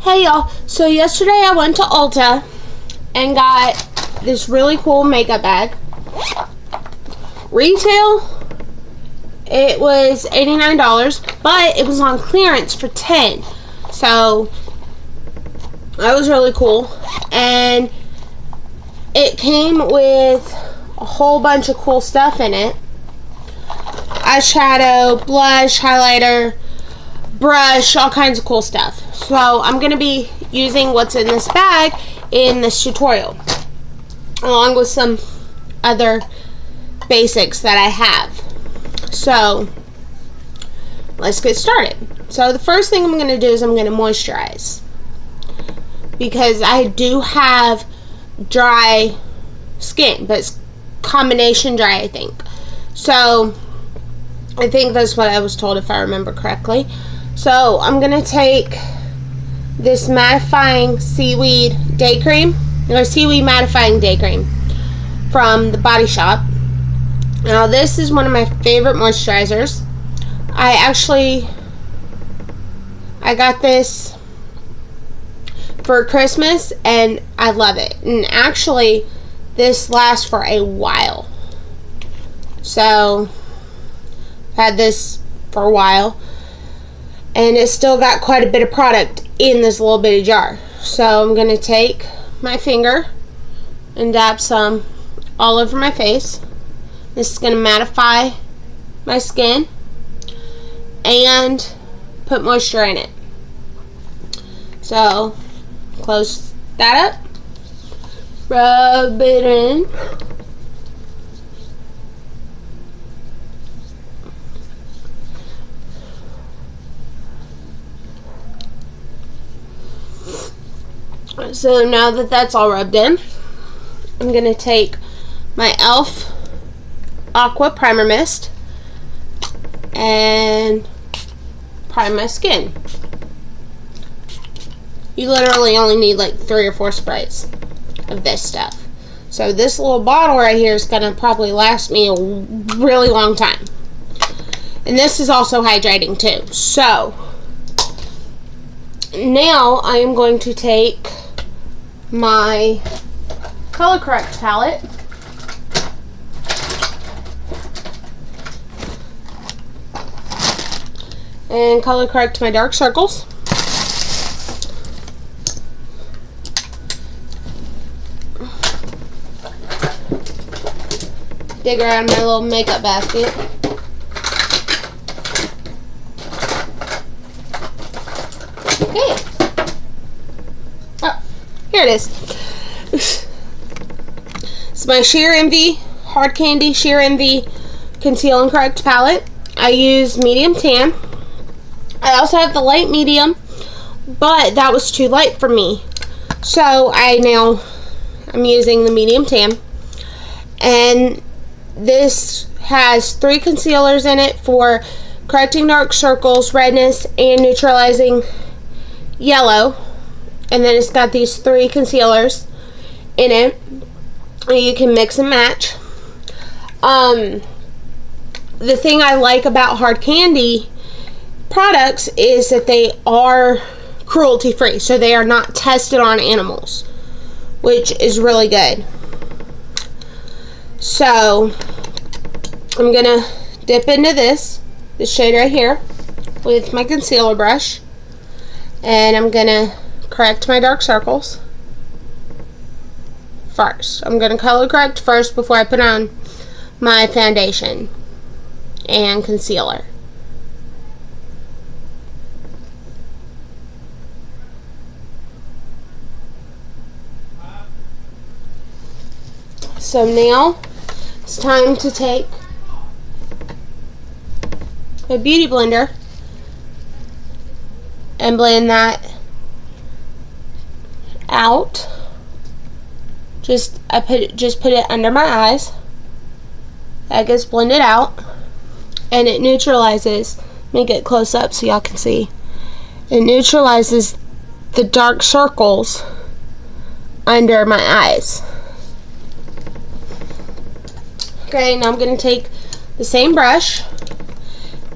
Hey y'all, so yesterday I went to Ulta and got this really cool makeup bag. Retail, it was $89, but it was on clearance for $10. So that was really cool. And it came with a whole bunch of cool stuff in it. Eyeshadow, blush, highlighter, brush, all kinds of cool stuff. So I'm going to be using what's in this bag in this tutorial, along with some other basics that I have. So let's get started. So the first thing I'm going to do is I'm going to moisturize, because I do have dry skin, but it's combination dry, I think. So I think that's what I was told, if I remember correctly. So I'm going to take this mattifying seaweed day cream, or seaweed mattifying day cream from the Body Shop. Now this is one of my favorite moisturizers. I got this for Christmas and I love it. And actually this lasts for a while. So I've had this for a while, and it's still got quite a bit of product in this little bitty jar. So I'm going to take my finger and dab some all over my face. This is going to mattify my skin and put moisture in it. So close that up, rub it in. So now that that's all rubbed in, I'm going to take my e.l.f. Aqua Primer Mist and prime my skin. You literally only need like 3 or 4 sprays of this stuff. So this little bottle right here is going to probably last me a really long time. And this is also hydrating too. So now I am going to take my Color Correct palette and color correct my dark circles. Dig around my little makeup basket. Okay. Oh, here it is. It's my Sheer Envy Hard Candy Sheer Envy Conceal and Correct palette. I use medium tan. I also have the light medium, but that was too light for me. So I'm using the medium tan. And this has 3 concealers in it for correcting dark circles, redness, and neutralizing yellow. And then it's got these 3 concealers in it. You can mix and match. The thing I like about Hard Candy products is that they are cruelty free, so they are not tested on animals, which is really good. So I'm gonna dip into this shade right here with my concealer brush, and I'm gonna correct my dark circles first. I'm gonna color correct first before I put on my foundation and concealer. So now it's time to take my beauty blender and blend that out. Just put it under my eyes. That gets blended out, and it neutralizes. Let me get close up so y'all can see. It neutralizes the dark circles under my eyes. Okay, now I'm going to take the same brush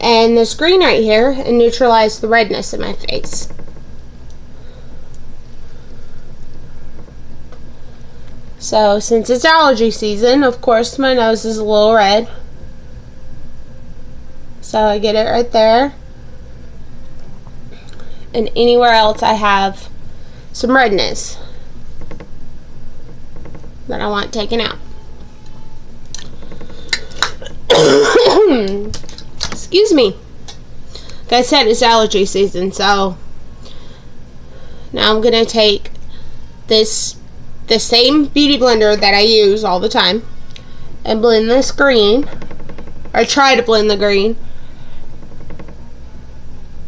and this green right here and neutralize the redness in my face. So since it's allergy season, of course my nose is a little red. So I get it right there. And anywhere else I have some redness that I want taken out. Excuse me. Like I said, it's allergy season, so now I'm gonna take the same beauty blender that I use all the time and blend this green, or try to blend the green,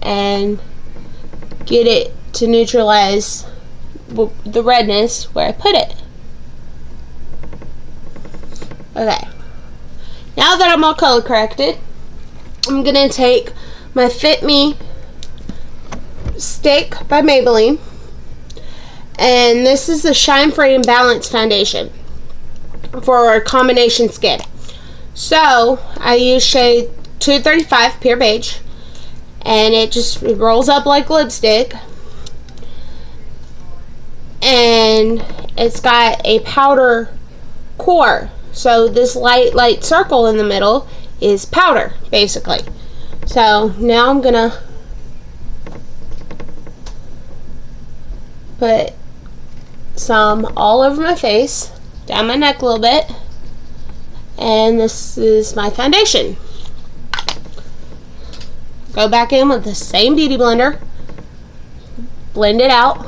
and get it to neutralize the redness where I put it. Okay, now that I'm all color corrected, I'm gonna take my Fit Me stick by Maybelline, and this is the Shine Free and Balance foundation for combination skin. So I use shade 235 Pure Beige, and it just rolls up like lipstick, and it's got a powder core. So this light circle in the middle is powder, basically. So now I'm gonna put some all over my face, down my neck a little bit, and this is my foundation. Go back in with the same beauty blender, blend it out.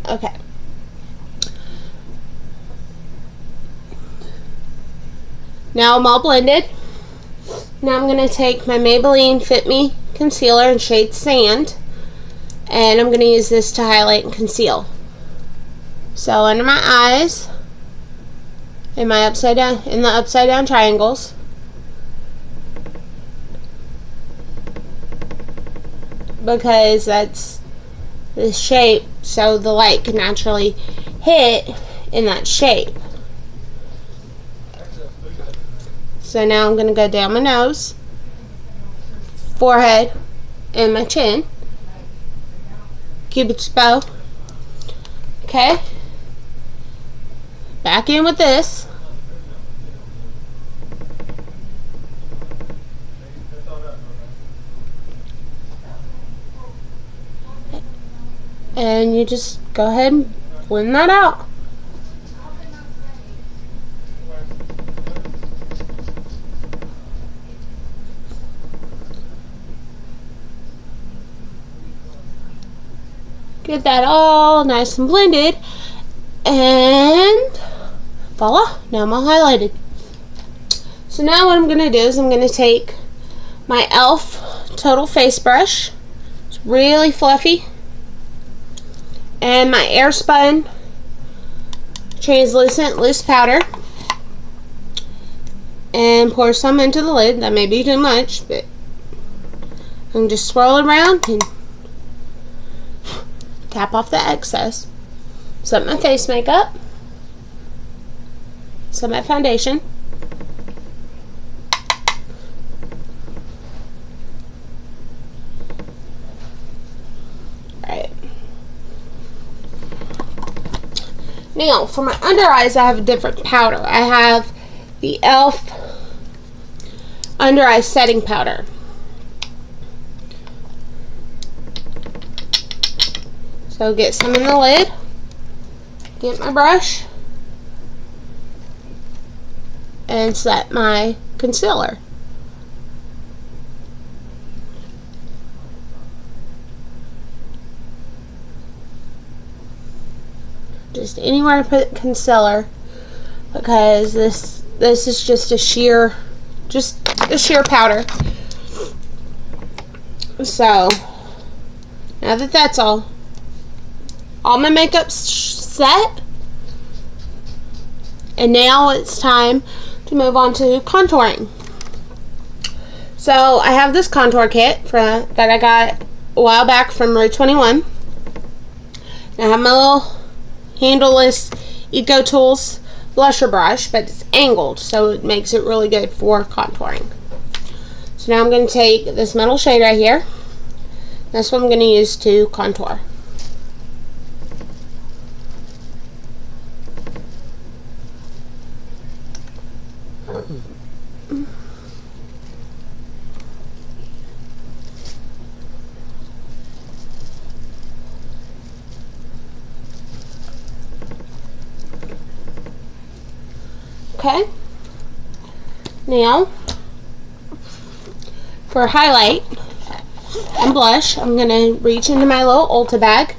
Okay. Now I'm all blended. Now I'm going to take my Maybelline Fit Me concealer in shade Sand, and I'm going to use this to highlight and conceal. So under my eyes, in the upside down triangles, because that's the shape, so the light can naturally hit in that shape. So now I'm going to go down my nose, forehead, and my chin. Cupid's bow. Okay. Back in with this. And you just go ahead and blend that out. Get that all nice and blended, and voila, now I'm all highlighted. So now what I'm going to do is I'm going to take my e.l.f. Total Face Brush. It's really fluffy. And my Airspun translucent loose powder, and pour some into the lid. That may be too much, but I'm just swirl it around and tap off the excess. Set my face makeup, set my foundation, alright. Now, for my under eyes, I have a different powder. I have the e.l.f. Under Eye Setting Powder. So get some in the lid, get my brush, and set my concealer. Just anywhere to put concealer, because this is just a sheer powder. So now that that's all my makeup's set, and now it's time to move on to contouring. So I have this contour kit that I got a while back from Route 21. I have my little handleless Eco Tools blusher brush, but it's angled, so it makes it really good for contouring. So now I'm going to take this metal shade right here. That's what I'm going to use to contour. Okay, now for highlight and blush, I'm going to reach into my little Ulta bag,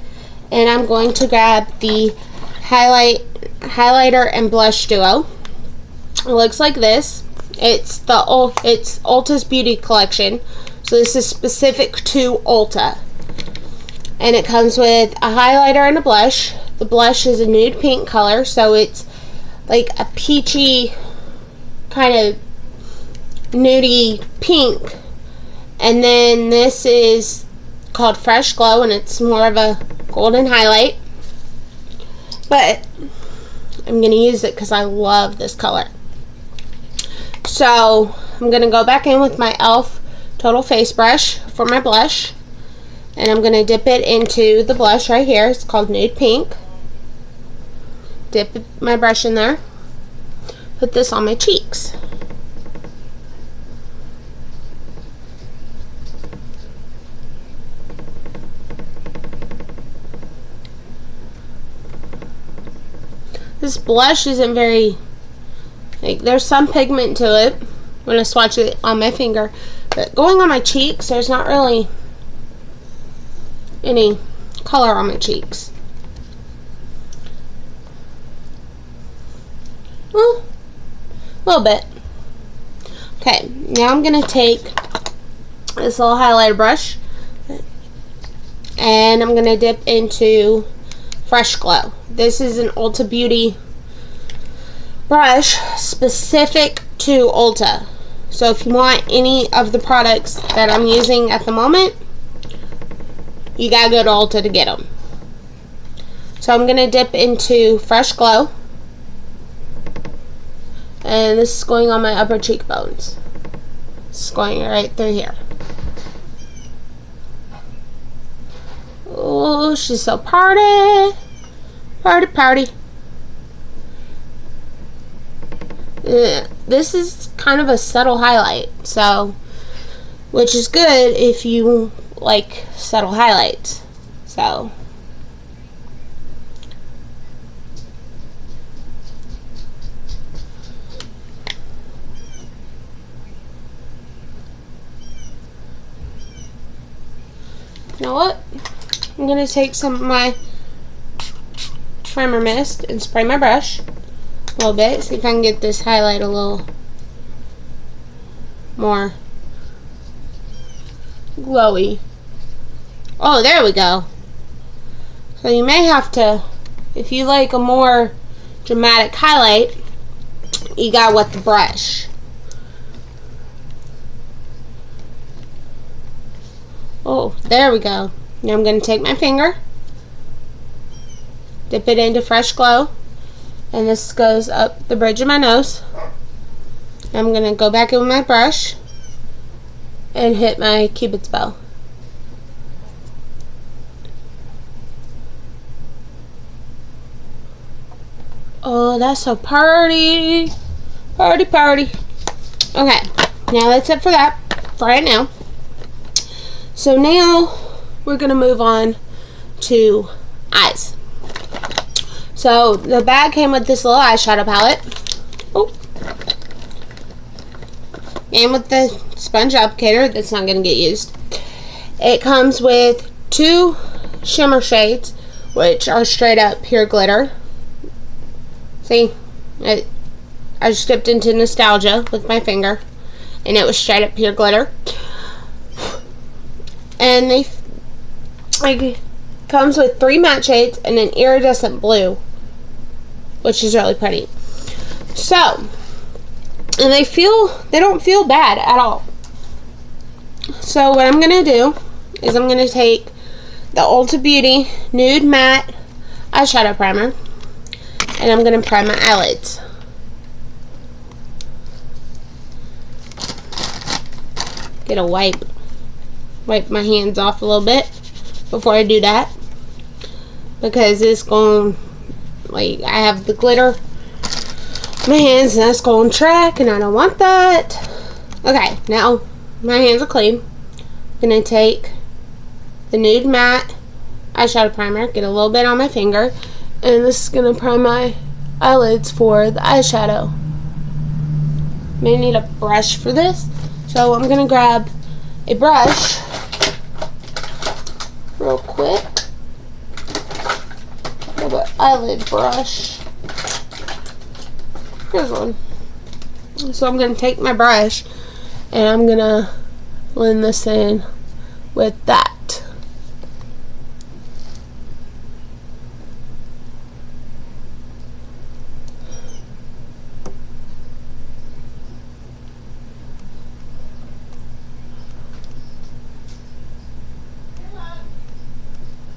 and I'm going to grab the highlighter and blush duo. It looks like this. It's Ulta's Beauty Collection, so this is specific to Ulta, and it comes with a highlighter and a blush. The blush is a nude pink color, so it's like a peachy kind of nudie pink, and then this is called Fresh Glow, and it's more of a golden highlight, but I'm going to use it because I love this color. So I'm going to go back in with my e.l.f. Total Face Brush for my blush, and I'm going to dip it into the blush right here. It's called Nude Pink. Dip my brush in there. Put this on my cheeks. This blush isn't very, like, there's some pigment to it when I swatch it on my finger, but going on my cheeks, there's not really any color on my cheeks. Well, a little bit. Okay, now I'm going to take this little highlighter brush, and I'm going to dip into Fresh Glow. This is an Ulta Beauty brush specific to Ulta. So if you want any of the products that I'm using at the moment, you gotta go to Ulta to get them. So I'm gonna dip into Fresh Glow, and this is going on my upper cheekbones. It's going right through here. Oh, she's so party. Party. This is kind of a subtle highlight, so, which is good if you like subtle highlights. So you know what? I'm going to take some of my primer mist and spray my brush a little bit. See if I can get this highlight a little more glowy. Oh, there we go. So you may have to, if you like a more dramatic highlight, you gotta wet the brush. Oh, there we go. Now I'm going to take my finger, dip it into Fresh Glow, and this goes up the bridge of my nose. I'm going to go back in with my brush and hit my Cupid's bow. Oh, that's so party. Party. Okay, now that's it for that for right now. So now we're going to move on to eyes. So the bag came with this little eyeshadow palette. Oh. And with the sponge applicator that's not going to get used. It comes with 2 shimmer shades, which are straight up pure glitter. See? I just dipped into nostalgia with my finger, and it was straight up pure glitter. And it comes with 3 matte shades and an iridescent blue, which is really pretty. So, and they don't feel bad at all. So what I'm going to do is I'm going to take the Ulta Beauty Nude Matte Eyeshadow Primer, and I'm going to prime my eyelids. Get a wipe my hands off a little bit before I do that, because it's going, like, I have the glitter on my hands and that's going to track, and I don't want that. Okay, now my hands are clean. I'm going to take the Nude Matte Eyeshadow Primer, get a little bit on my finger, and this is going to prime my eyelids for the eyeshadow. May need a brush for this, so I'm going to grab a brush real quick. Grab an eyelid brush. Here's one. So I'm going to take my brush and I'm going to blend this in with that.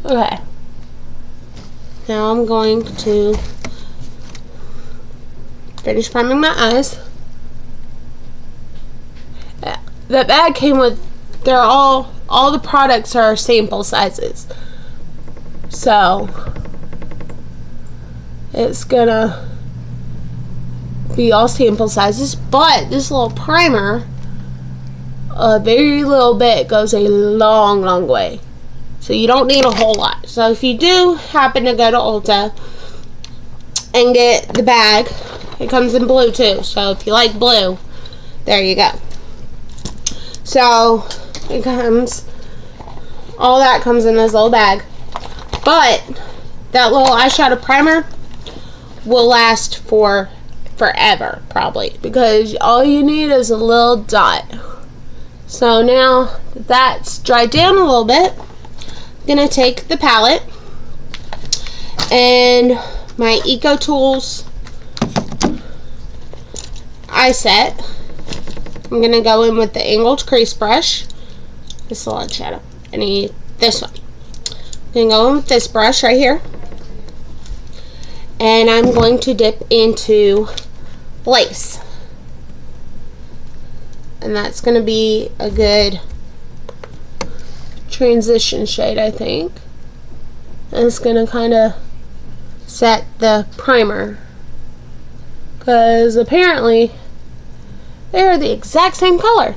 Okay. Now I'm going to finish priming my eyes. That bag came with, all the products are sample sizes. So it's gonna be all sample sizes, but this little primer, a very little bit goes a long, long way. So you don't need a whole lot. So if you do happen to go to Ulta and get the bag, it comes in blue too. So if you like blue, there you go. So it comes, all that comes in this little bag. But that little eyeshadow primer will last for forever, probably, because all you need is a little dot. So now that that's dried down a little bit, I'm going to take the palette and my Eco Tools eye set. I'm going to go in with the angled crease brush. This little eyeshadow. I need this one. I'm going to go in with this brush right here. And I'm going to dip into lace. And that's going to be a good transition shade, I think. And it's going to kind of set the primer, because apparently they are the exact same color.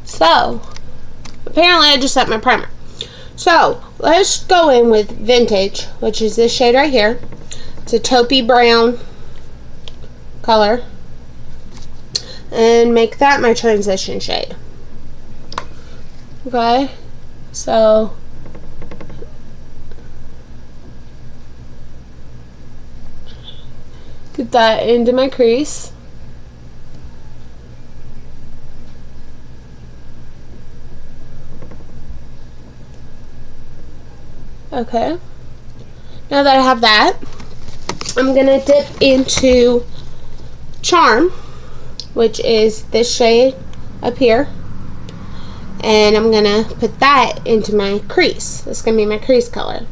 So apparently I just set my primer. So let's go in with Vintage, which is this shade right here. It's a taupey brown color, and make that my transition shade. Okay, so get that into my crease. Okay, now that I have that, I'm gonna dip into Charm, which is this shade up here, and I'm gonna put that into my crease. This is gonna be my crease color.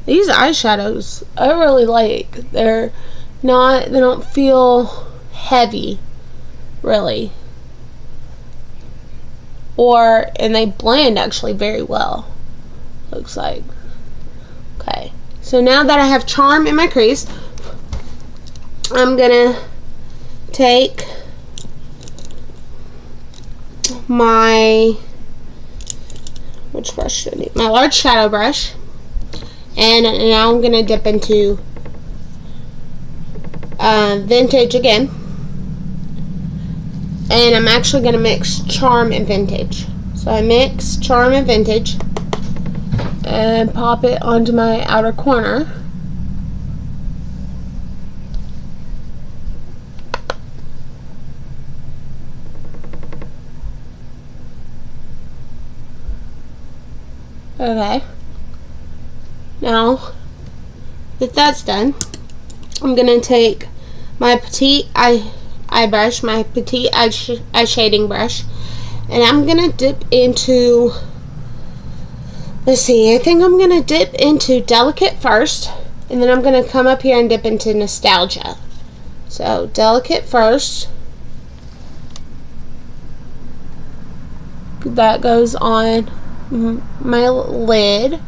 These eyeshadows I really like. They don't feel heavy, really. And they blend actually very well, looks like. Okay, so now that I have Charm in my crease, I'm gonna take my, which brush should I need? My large shadow brush. And now I'm going to dip into Vintage again. And I'm actually going to mix Charm and Vintage. So I mix Charm and Vintage and pop it onto my outer corner. Okay. Now that that's done, I'm going to take my Petite eye brush, my Petite eye shading brush, and I'm going to dip into, let's see, I think I'm going to dip into Delicate first, and then I'm going to come up here and dip into Nostalgia. So, Delicate first. That goes on my lid.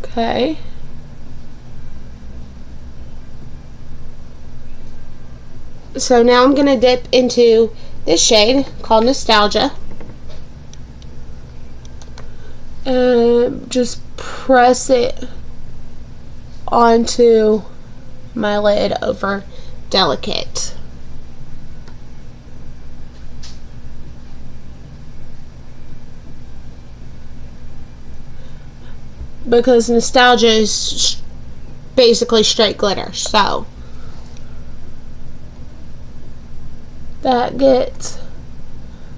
Okay. So now I'm going to dip into this shade called Nostalgia. And just press it onto my lid over Delicate. Because Nostalgia is basically straight glitter, so that gets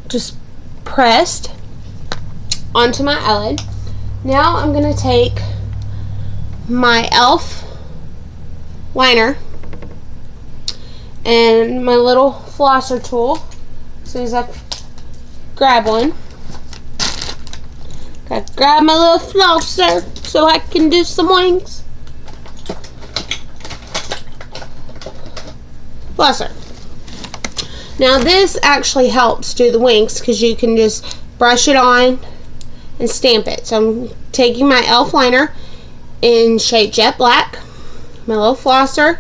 just pressed onto my eyelid. Now I'm going to take my e.l.f. liner and my little flosser tool. As soon as I grab one, gotta grab my little flosser so I can do some wings. Flosser. Now this actually helps do the wings because you can just brush it on and stamp it. So I'm taking my e.l.f. liner in shade Jet Black, my little flosser,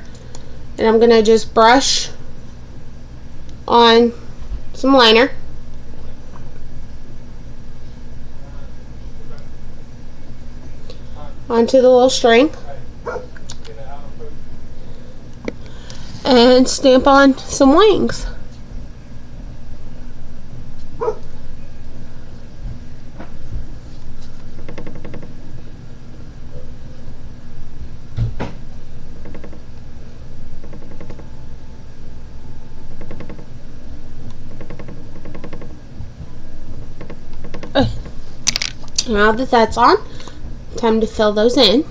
and I'm going to just brush on some liner. Onto the little string. And stamp on some wings. Now that that's on, time to fill those in.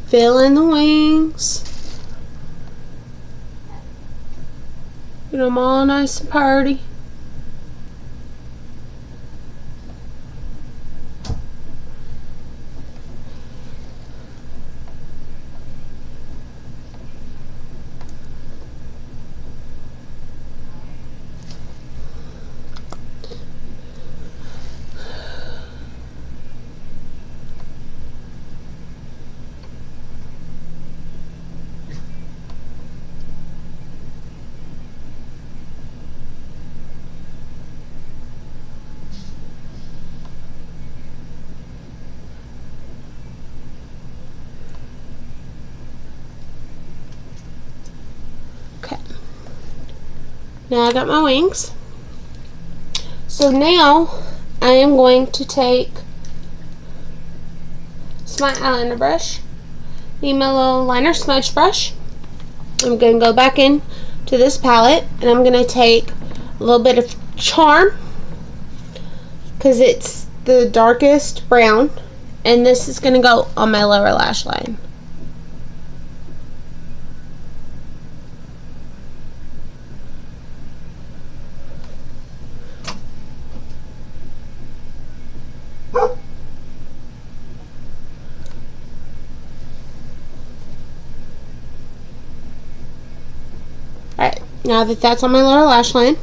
Fill in the wings. Get them all nice and pretty. Okay. Now I got my wings. So now I am going to take my eyeliner brush, need my little liner smudge brush. I'm going to go back in to this palette and I'm going to take a little bit of Charm because it's the darkest brown, and this is going to go on my lower lash line. Alright, now that that's on my lower lash line,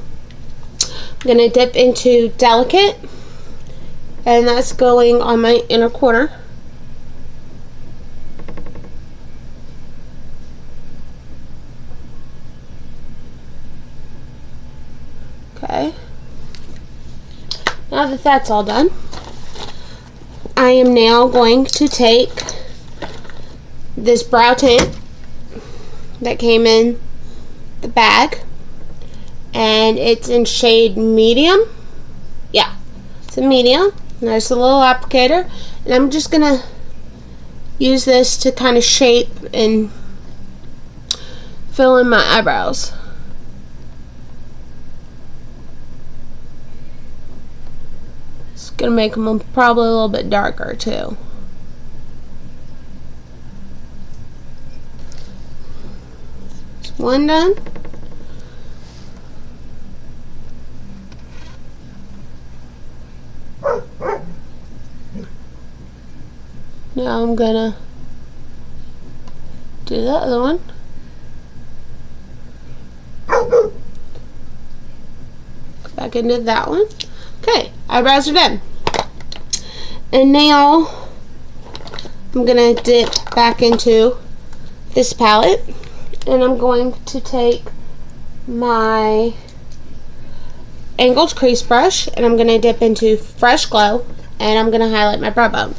I'm going to dip into Delicate and that's going on my inner corner. Okay. Now that that's all done, I am now going to take this brow tint that came in the bag, and it's in shade medium. Yeah, it's a medium. There's a little applicator, and I'm just gonna use this to kind of shape and fill in my eyebrows. It's gonna make them probably a little bit darker too. It's one done. Now I'm gonna do the other one. Go back into that one. Okay, eyebrows are done. And now I'm gonna dip back into this palette, and I'm going to take my angled crease brush, and I'm gonna dip into Fresh Glow, and I'm gonna highlight my brow bone.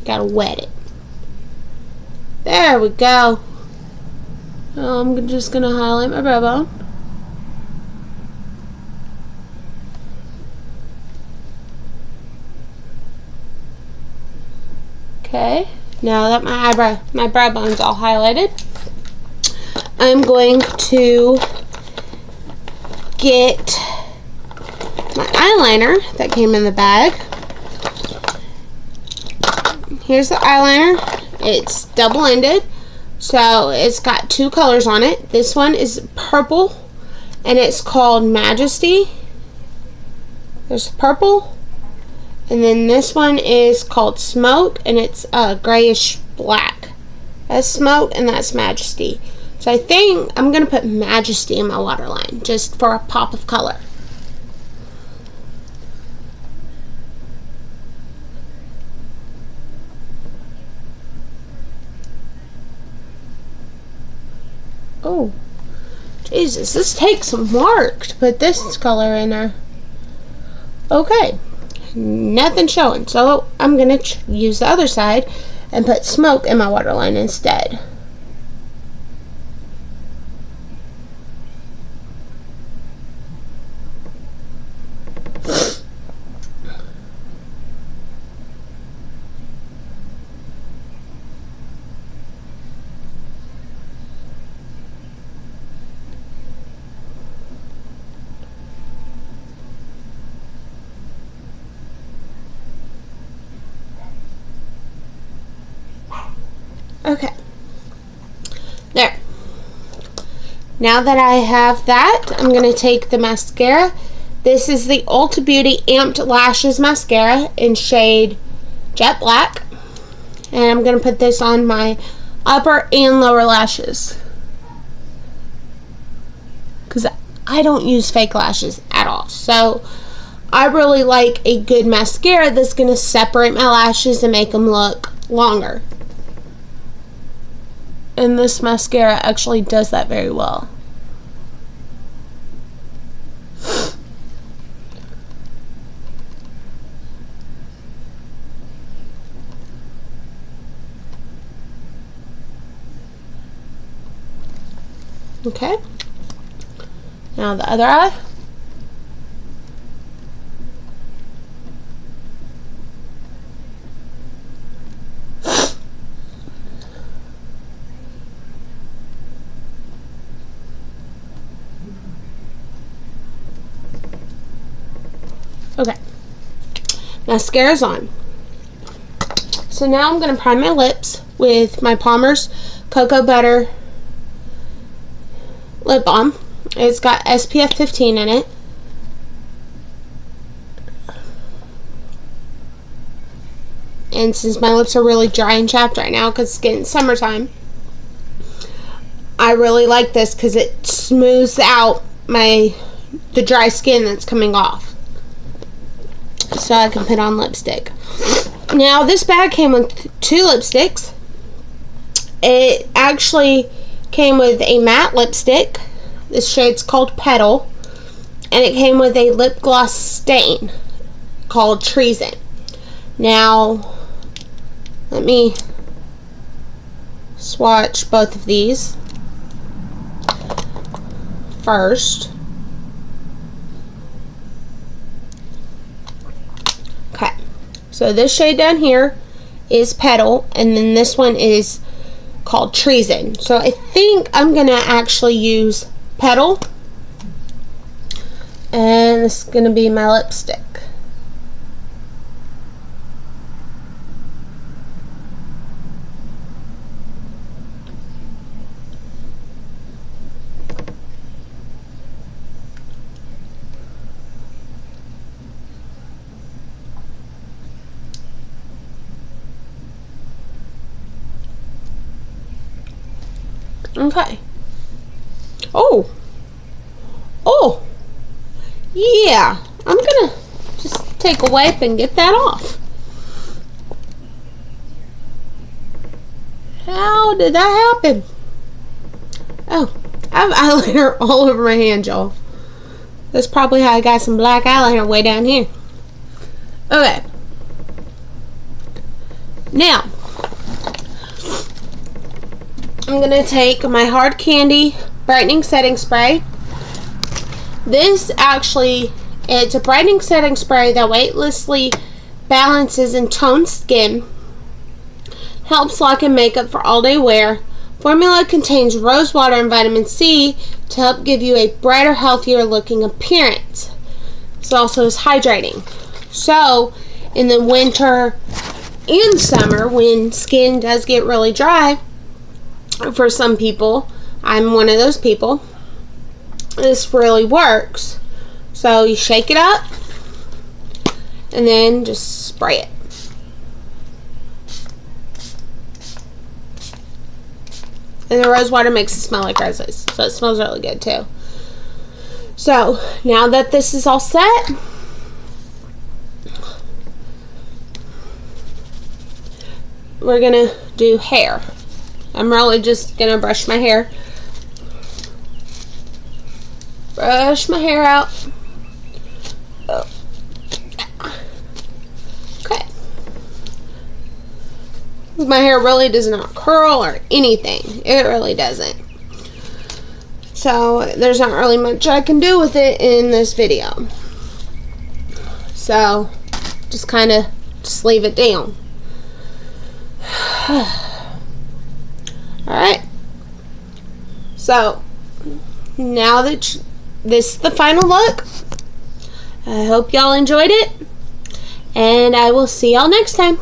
Gotta wet it. There we go. Now I'm just gonna highlight my brow bone. Okay, now that my brow bone's all highlighted, I'm going to get my eyeliner that came in the bag. Here's the eyeliner. It's double-ended, so it's got two colors on it. This one is purple, and it's called Majesty. There's purple, and then this one is called Smoke, and it's grayish black. That's Smoke, and that's Majesty. So I think I'm going to put Majesty in my waterline, just for a pop of color. Oh, Jesus, this takes some work to put this color in there. Okay, nothing showing, so I'm going to use the other side and put Smoke in my waterline instead. Okay, there. Now that I have that, I'm going to take the mascara. This is the Ulta Beauty Amped Lashes Mascara in shade Jet Black. And I'm going to put this on my upper and lower lashes, because I don't use fake lashes at all. So I really like a good mascara that's going to separate my lashes and make them look longer. And this mascara actually does that very well. Okay. Now the other eye. Okay, mascara's on. So now I'm going to prime my lips with my Palmer's Cocoa Butter Lip Balm. It's got SPF 15 in it. And since my lips are really dry and chapped right now because it's getting summertime, I really like this because it smooths out the dry skin that's coming off, so I can put on lipstick. Now this bag came with 2 lipsticks. It actually came with a matte lipstick. This shade's called Petal, and it came with a lip gloss stain called Treason. Now let me swatch both of these first. Okay, so this shade down here is Petal, and then this one is called Treason. So I think I'm gonna actually use Petal, and this is gonna be my lipstick. Okay. Oh, yeah. I'm gonna just take a wipe and get that off. How did that happen? Oh, I have eyeliner all over my hand, y'all. That's probably how I got some black eyeliner way down here. Okay. Now, I'm going to take my Hard Candy Brightening Setting Spray. This actually, it's a brightening setting spray that weightlessly balances and tones skin. Helps lock in makeup for all-day wear. Formula contains rose water and vitamin C to help give you a brighter, healthier looking appearance. It also is hydrating. So, in the winter and summer, when skin does get really dry, for some people, I'm one of those people, this really works. So you shake it up and then just spray it. And the rose water makes it smell like roses, so it smells really good too. So now that this is all set, we're gonna do hair. I'm really just gonna brush my hair. Brush my hair out. Oh. Okay. My hair really does not curl or anything. It really doesn't. So there's not really much I can do with it in this video. So just kind of just leave it down. Alright, so now that this is the final look, I hope y'all enjoyed it, and I will see y'all next time.